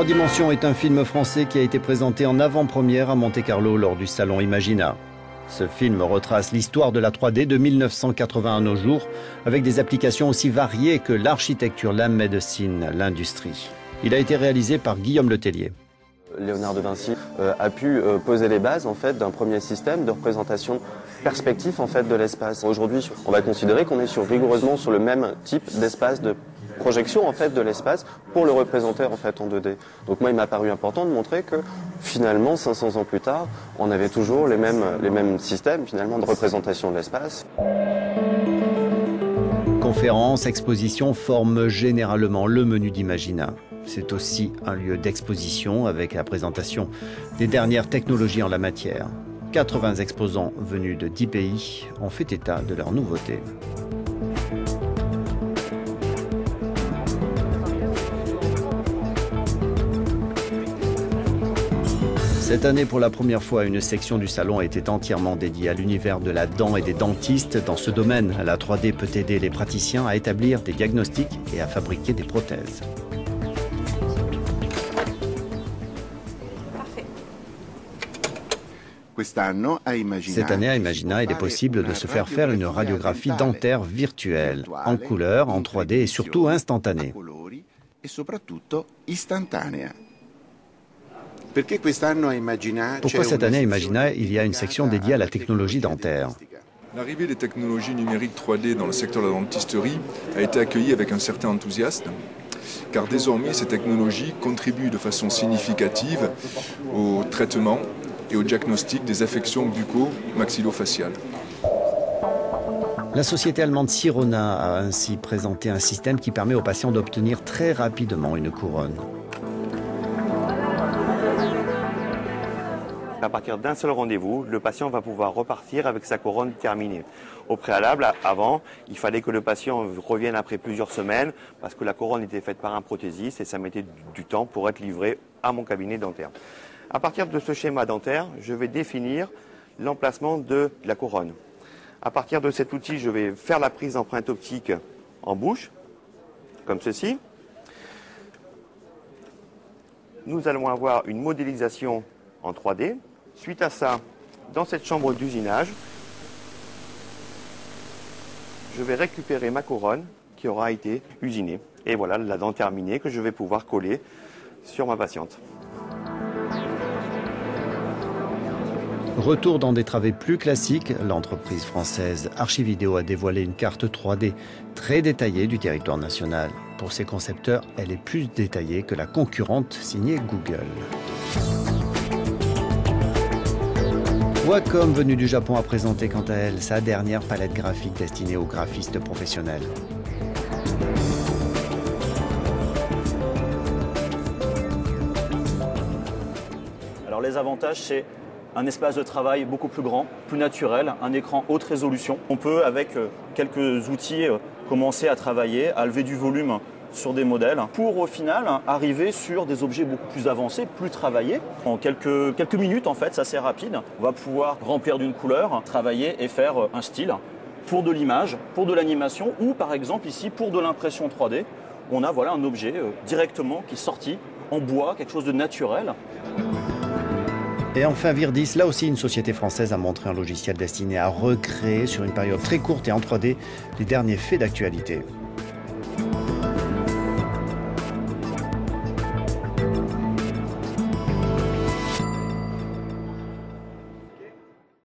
Trois dimensions est un film français qui a été présenté en avant-première à Monte-Carlo lors du salon Imagina. Ce film retrace l'histoire de la 3D de 1980 à nos jours, avec des applications aussi variées que l'architecture, la médecine, l'industrie. Il a été réalisé par Guillaume Letellier. Léonard de Vinci a pu poser les bases en fait d'un premier système de représentation perspective en fait de l'espace. Aujourd'hui, on va considérer qu'on est rigoureusement sur le même type d'espace de projection en fait de l'espace pour le représenter en fait en 2D. Donc moi, il m'a paru important de montrer que finalement, 500 ans plus tard, on avait toujours les mêmes systèmes finalement de représentation de l'espace. Conférences, expositions forment généralement le menu d'Imagina. C'est aussi un lieu d'exposition avec la présentation des dernières technologies en la matière. 80 exposants venus de 10 pays ont fait état de leurs nouveautés. Cette année, pour la première fois, une section du salon a été entièrement dédiée à l'univers de la dent et des dentistes. Dans ce domaine, la 3D peut aider les praticiens à établir des diagnostics et à fabriquer des prothèses. Cette année, à Imagina, il est possible de se faire une radiographie dentaire virtuelle, en couleur, en 3D et surtout instantanée. Pourquoi cette année, à Imagina, il y a une section dédiée à la technologie dentaire? L'arrivée des technologies numériques 3D dans le secteur de la dentisterie a été accueillie avec un certain enthousiasme, car désormais ces technologies contribuent de façon significative au traitement et au diagnostic des affections bucco-maxillofaciales. La société allemande Sirona a ainsi présenté un système qui permet aux patients d'obtenir très rapidement une couronne. À partir d'un seul rendez-vous, le patient va pouvoir repartir avec sa couronne terminée. Au préalable, avant, il fallait que le patient revienne après plusieurs semaines parce que la couronne était faite par un prothésiste et ça mettait du temps pour être livré à mon cabinet dentaire. À partir de ce schéma dentaire, je vais définir l'emplacement de la couronne. À partir de cet outil, je vais faire la prise d'empreinte optique en bouche, comme ceci. Nous allons avoir une modélisation en 3D. Suite à ça, dans cette chambre d'usinage, je vais récupérer ma couronne qui aura été usinée. Et voilà la dent terminée que je vais pouvoir coller sur ma patiente. Retour dans des travées plus classiques, l'entreprise française Archivideo a dévoilé une carte 3D très détaillée du territoire national. Pour ses concepteurs, elle est plus détaillée que la concurrente signée Google. Wacom, venue du Japon, a présenté quant à elle sa dernière palette graphique destinée aux graphistes professionnels. Alors les avantages, c'est un espace de travail beaucoup plus grand, plus naturel, un écran haute résolution. On peut, avec quelques outils, commencer à travailler, à lever du volume sur des modèles, pour au final arriver sur des objets beaucoup plus avancés, plus travaillés. En quelques minutes, en fait, c'est assez rapide. On va pouvoir remplir d'une couleur, travailler et faire un style pour de l'image, pour de l'animation ou par exemple ici pour de l'impression 3D. On a voilà un objet directement qui est sorti en bois, quelque chose de naturel. Et enfin Virdis, là aussi une société française a montré un logiciel destiné à recréer sur une période très courte et en 3D les derniers faits d'actualité.